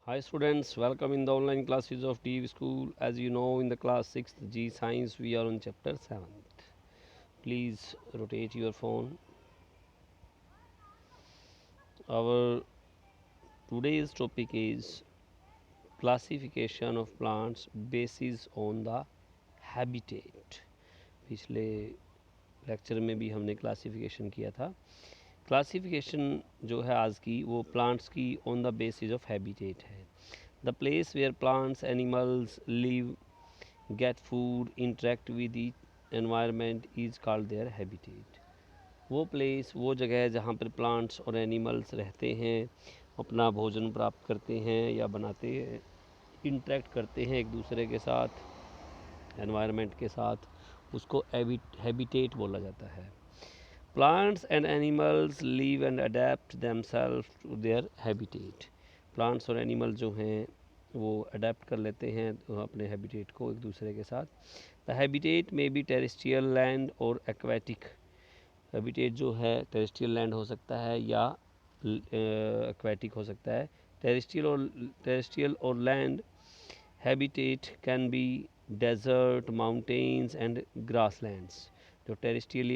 Hi students, welcome in the online classes of TV School. As you know, in the class 6th G Science, we are on chapter 7th. Please rotate your phone. Our today's topic is classification of plants basis on the habitat. पिछले lecture में भी हमने classification किया था. Classification जो है आज की वो प्लांट्स की on the basis of habitat है. The place where plants, animals live, get food, interact with the environment is called their habitat. वो प्लेस, वो जगह जहाँ पर प्लांट्स और एनिमल्स रहते हैं, अपना भोजन प्राप्त करते हैं या बनाते हैं, इंटरेक्ट करते हैं एक दूसरे के साथ, एनवायरनमेंट के साथ, उसको हैबिटेट बोला जाता है. Plants and animals live and adapt themselves to their habitat. Plants और एनिमल जो हैं वो अडेप्ट कर लेते हैं अपने हैबिटेट को एक दूसरे के साथ. द हैबिटेट में बी टेरेस्ट्रियल लैंड और एक्वेटिक. हैबिटेट जो है टेरेस्ट्रियल लैंड हो सकता है या एक्वेटिक हो सकता है. टेरेस्ट्रियल और land habitat can be desert, mountains and grasslands. जो टेरेस्ट्रियल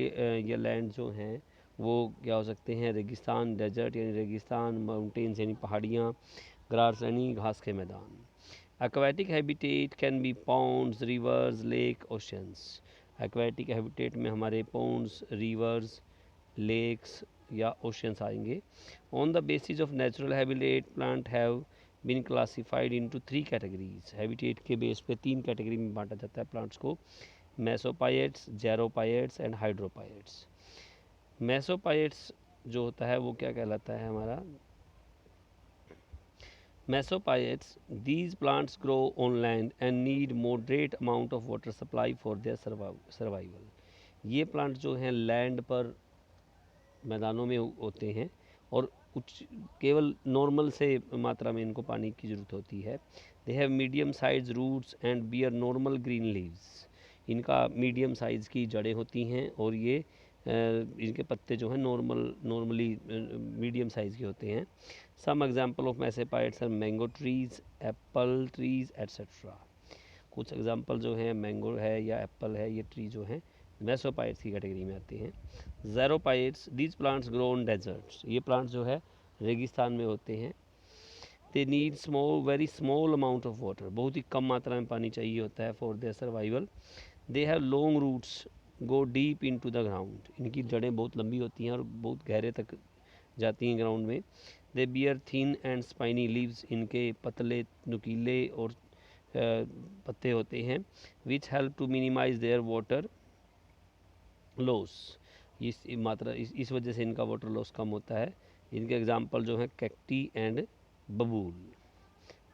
या लैंड जो हैं वो क्या हो सकते हैं, रेगिस्तान, डेजर्ट यानी रेगिस्तान, माउंटेन्स यानी पहाड़ियाँ, ग्रास यानी घास के मैदान. Aquatic habitat can be ponds, rivers, lake, oceans. Aquatic habitat में हमारे पॉन्ड्स, रिवर्स, लेक्स या ओशंस आएंगे. On the basis of natural habitat plant have been classified into 3 categories. Habitat के बेस पे 3 कैटेगरी में बांटा जाता है प्लांट्स को. मेसोपाइट्स, जेरोपाइट्स एंड हाइड्रोपाइट्स. मेसोपाइट्स जो होता है वो क्या कहलाता है हमारा, mesophytes. These plants grow on land and need moderate amount of water supply for their survival. ये प्लांट जो हैं लैंड पर, मैदानों में होते हैं और केवल नॉर्मल से मात्रा में इनको पानी की ज़रूरत होती है. They have medium size roots and bear normal green leaves. इनका मीडियम साइज़ की जड़ें होती हैं और ये इनके पत्ते जो हैं नॉर्मली मीडियम साइज़ के होते हैं. Some example of mesophytes are mango trees, apple trees etcetera. कुछ एग्जांपल जो हैं, मैंगो है या एप्पल है, ये ट्री जो हैं मेसोपाइट्स की कैटेगरी में आते हैं. Xerophytes. These plants grow on deserts. ये प्लांट्स जो है रेगिस्तान में होते हैं. They need very small amount of water. बहुत ही कम मात्रा में पानी चाहिए होता है for their survival. They have long roots go deep into the ground. इनकी जड़ें बहुत लंबी होती हैं और बहुत गहरे तक जाती हैं ग्राउंड में. They bear thin and spiny leaves. इनके पतले, नुकीले और पत्ते होते हैं. Which help to minimize their water loss. इस वजह से इनका वाटर लॉस कम होता है. इनके एग्जांपल जो हैं कैक्टी एंड बबूल.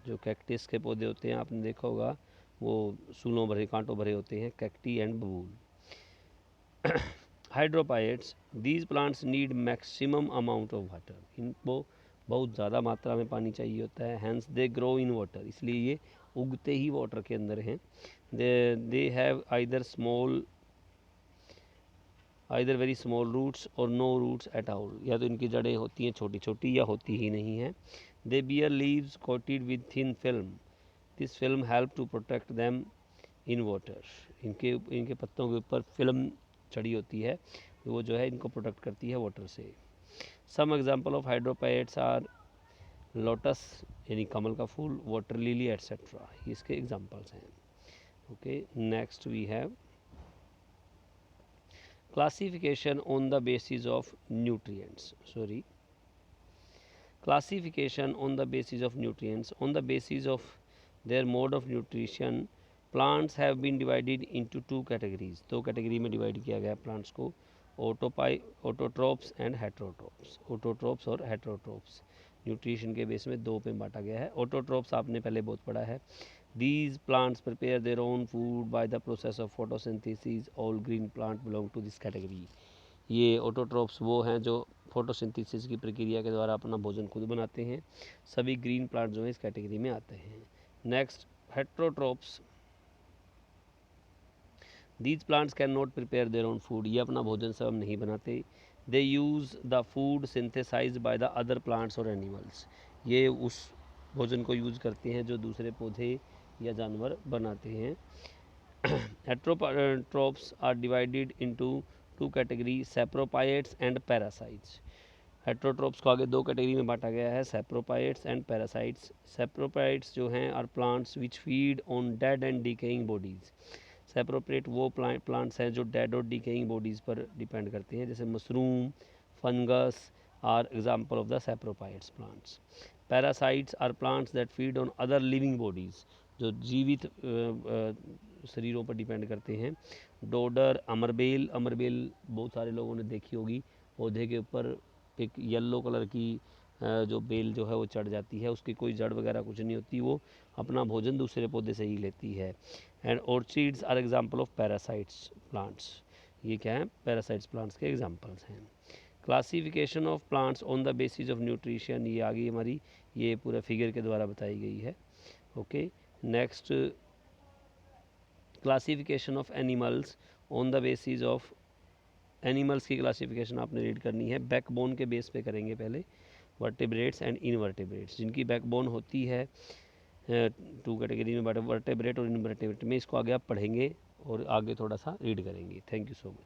जो कैक्टिस के पौधे होते हैं आपने देखा होगा, वो सूलों भरे, कांटों भरे होते हैं, कैक्टी एंड बबूल. Hydrophytes. These plants need maximum amount of water. इनको बहुत ज़्यादा मात्रा में पानी चाहिए होता है. Hence they grow in water. इसलिए ये उगते ही वाटर के अंदर हैं. They have either very small roots और नो रूट्स एट ऑल. या तो इनकी जड़ें होती हैं छोटी छोटी या होती ही नहीं हैं. They bear leaves coated with thin film. This film help to protect them in water. इनके पत्तों के ऊपर फिल्म चढ़ी होती है, वो जो है इनको प्रोटेक्ट करती है वाटर से. Some example of hydrophytes are lotus यानी कमल का फूल, वाटर लिली एट्सेट्रा. इसके एग्जांपल्स हैं. Okay, next we have classification on the basis of nutrients. Classification on the basis of nutrients. On the basis of their mode of nutrition, plants have been divided into 2 categories. 2 category में divide किया गया plants को. Autotrophs and हेट्रोट्रोप्स. Autotrophs और हेट्रोट्रोप्स. Nutrition के base में 2 पे बांटा गया है. ऑटोट्रोप्स आपने पहले बहुत पढ़ा है. These plants prepare their own food by the process of photosynthesis. All green plant belong to this category. ये ऑटोट्रोप्स वो हैं जो फोटोसिंथेसिस की प्रक्रिया के द्वारा अपना भोजन खुद बनाते हैं. सभी ग्रीन प्लांट जो हैं इस कैटेगरी में आते हैं. Next, heterotrophs. These plants can not prepare their own food. ये अपना भोजन स्वयं नहीं बनाते. They use the food synthesize by the other plants और एनिमल्स. ये उस भोजन को यूज़ करते हैं जो दूसरे पौधे या जानवर बनाते हैं। Heterotrophs are divided into two category, saprophytes and parasites. Heterotrophs को आगे दो कैटेगरी में बांटा गया है, सैप्रोपाइट्स एंड पैरासाइट्स। सैप्रोपाइट्स जो हैं are plants which feed on dead and decaying bodies. Saprophyte वो प्लांट्स हैं जो डेड और डिकेइंग बॉडीज़ पर डिपेंड करते हैं, जैसे mushroom, fungus are example of the saprophytes plants. Parasites are plants that feed on other living bodies, जो जीवित शरीरों पर डिपेंड करते हैं। डोडर, अमरबेल, अमरबेल बहुत सारे लोगों ने देखी होगी, पौधे के ऊपर एक येलो कलर की जो बेल जो है वो चढ़ जाती है, उसकी कोई जड़ वगैरह कुछ नहीं होती, वो अपना भोजन दूसरे पौधे से ही लेती है। And orchids are example of parasites plants. ये क्या है, पैरासाइट्स प्लांट्स के एग्जाम्पल्स हैं। Classification of plants on the basis of nutrition, ये आगे हमारी ये पूरा फिगर के द्वारा बताई गई है। Okay, next classification of animals on the basis of, animals की क्लासिफिकेशन आपने रीड करनी है, बैकबोन के बेस पे करेंगे पहले। वर्टेब्रेट्स एंड इनवर्टेब्रेट्स, जिनकी बैकबोन होती है टू कैटेगरी में, वर्टेब्रेट और इनवर्टेब्रेट में, इसको आगे आप पढ़ेंगे और आगे थोड़ा सा रीड करेंगे। Thank you so much.